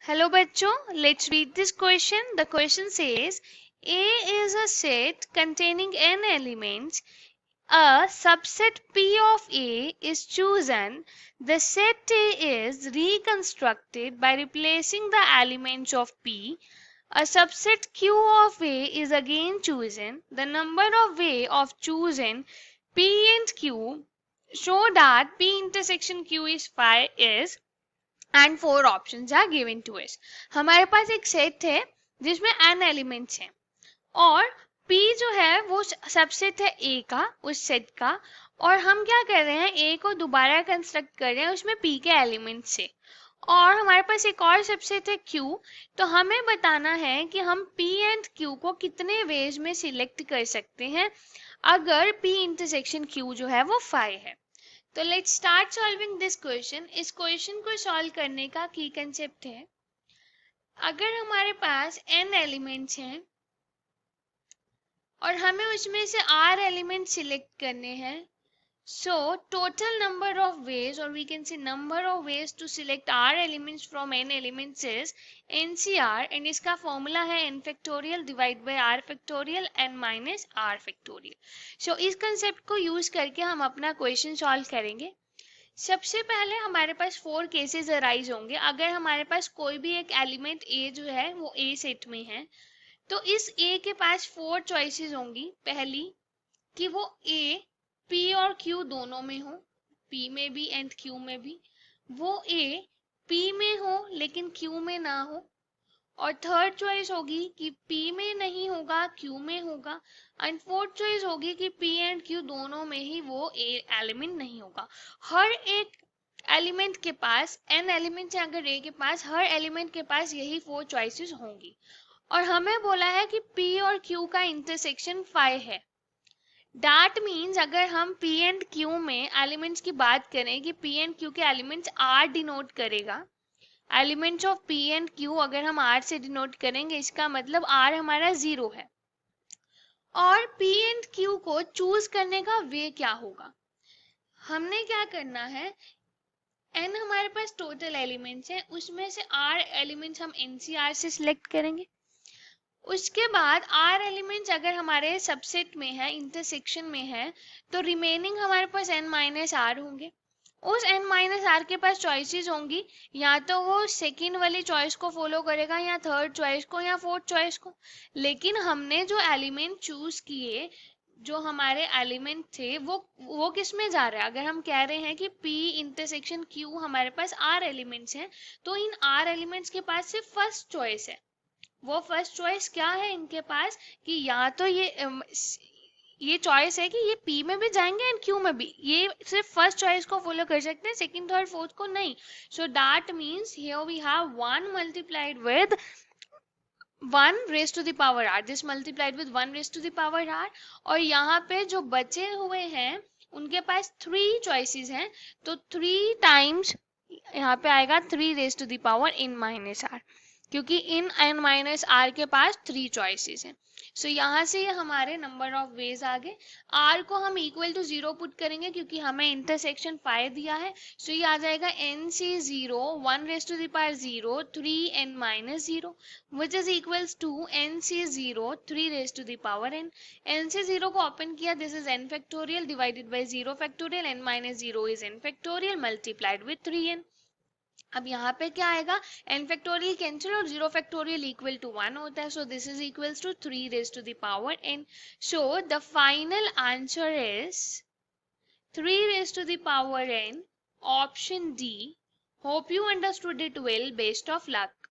Hello bachcho, let's read this question. The question says A is a set containing n elements. A subset P of A is chosen. The set A is reconstructed by replacing the elements of P. A subset Q of A is again chosen. The number of way of choosing P and Q show that P intersection Q is 5 is and four options are given to us. हमारे पास एक set है जिसमें n elements हैं और p जो है वो सबसेट है a का उस सेट का, और हम क्या कर रहे हैं a को दोबारा कंस्ट्रक्ट कर रहे हैं उसमें p के एलिमेंट से। और हमारे पास एक और सबसेट है q, तो हमें बताना है कि हम p एंड q को कितने वेज में सिलेक्ट कर सकते हैं अगर p इंटरसेक्शन q जो है वो 5 है। तो let's start solving this question. इस क्वेश्चन को सॉल्व करने का की कंसेप्ट है, अगर हमारे पास n एलिमेंट्स हैं और हमें उसमें से r एलिमेंट सिलेक्ट करने हैं, so total number of ways, or we can say number of ways to select r elements from n elements is NCR, and इसका फॉर्मूला है n factorial divide by r factorial n minus r factorial. So इस concept को use करके हम अपना question solve करेंगे। सबसे पहले हमारे पास 4 केसेस अराइज होंगे। अगर हमारे पास कोई भी एक एलिमेंट a जो है वो a सेट में है, तो इस a के पास 4 चॉइसेस होंगी। पहली कि वो a p और q दोनों में हो, p में भी एंड q में भी। वो a p में हो लेकिन q में ना हो। और थर्ड चॉइस होगी कि p में नहीं होगा q में होगा। एंड फोर्थ चॉइस होगी कि p एंड q दोनों में ही वो a एलिमेंट नहीं होगा। हर एक एलिमेंट के पास n एलिमेंट है, अगर a के पास हर एलिमेंट के पास यही 4 चॉइसेस होंगी। और हमें बोला है कि p और q का इंटरसेक्शन 5 है। दैट मीन्स अगर हम p एंड q में एलिमेंट्स की बात करें कि p एंड q के एलिमेंट्स r डिनोट करेगा, elements of p and q अगर हम r से डिनोट करेंगे, इसका मतलब r हमारा 0 है। और p एंड q को चूज करने का वे क्या होगा, हमने क्या करना है, n हमारे पास टोटल एलिमेंट्स हैं, उसमें से r एलिमेंट्स हम NCR से सिलेक्ट करेंगे। उसके बाद r एलिमेंट्स अगर हमारे सबसेट में है, इंटरसेक्शन में है, तो रिमेनिंग हमारे पास n माइनस r होंगे। उस n माइनस r के पास चॉइसेस होंगी, या तो वो सेकेंड वाली चॉइस को फॉलो करेगा, या थर्ड चॉइस को, या फोर्थ चॉइस को। लेकिन हमने जो एलिमेंट चूज किए, जो हमारे एलिमेंट थे, वो किस में जा रहा है। अगर हम कह रहे हैं कि p इंटरसेक्शन q हमारे पास r एलिमेंट्स हैं, तो इन r एलिमेंट्स के पास सिर्फ फर्स्ट चॉइस है। वो फर्स्ट चॉइस क्या है इनके पास कि या तो ये चॉइस है कि ये p में भी जाएंगे एंड q में भी, ये सिर्फ फर्स्ट चॉइस को फॉलो कर सकते हैं, सेकंड थर्ड फोर्थ को नहीं। So that means here we have 1 multiplied with 1 raise to the power r, this multiplied with 1 raise to the power r। और यहाँ पे जो बचे हुए हैं उनके पास 3 चॉइसेस हैं, तो 3 टाइम्स यहाँ पे आएगा 3 raise to the power n minus r, क्योंकि इन n माइनस r के पास 3 चॉइसेस हैं। सो यहाँ से ये हमारे नंबर ऑफ वेज आ गए। r को हम इक्वल टू 0 पुट करेंगे क्योंकि हमें इंटरसेक्शन 5 दिया है। सो ये आ जाएगा n से 0 1 raise to the power 0 3n minus 0 which is equals to n से 0 3 raise to the power n। n से 0 को ओपन किया, this is n factorial divided by 0 factorial, n minus 0 is n factorial multiplied with 3n। अब यहाँ पे क्या आएगा, n factorial cancel और 0 फैक्टोरियल इक्वल टू 1 होता है। So this is equals to 3 raise to the power n। So the final answer is 3 raised to the power n, option D. Hope you understood it well. Best of luck.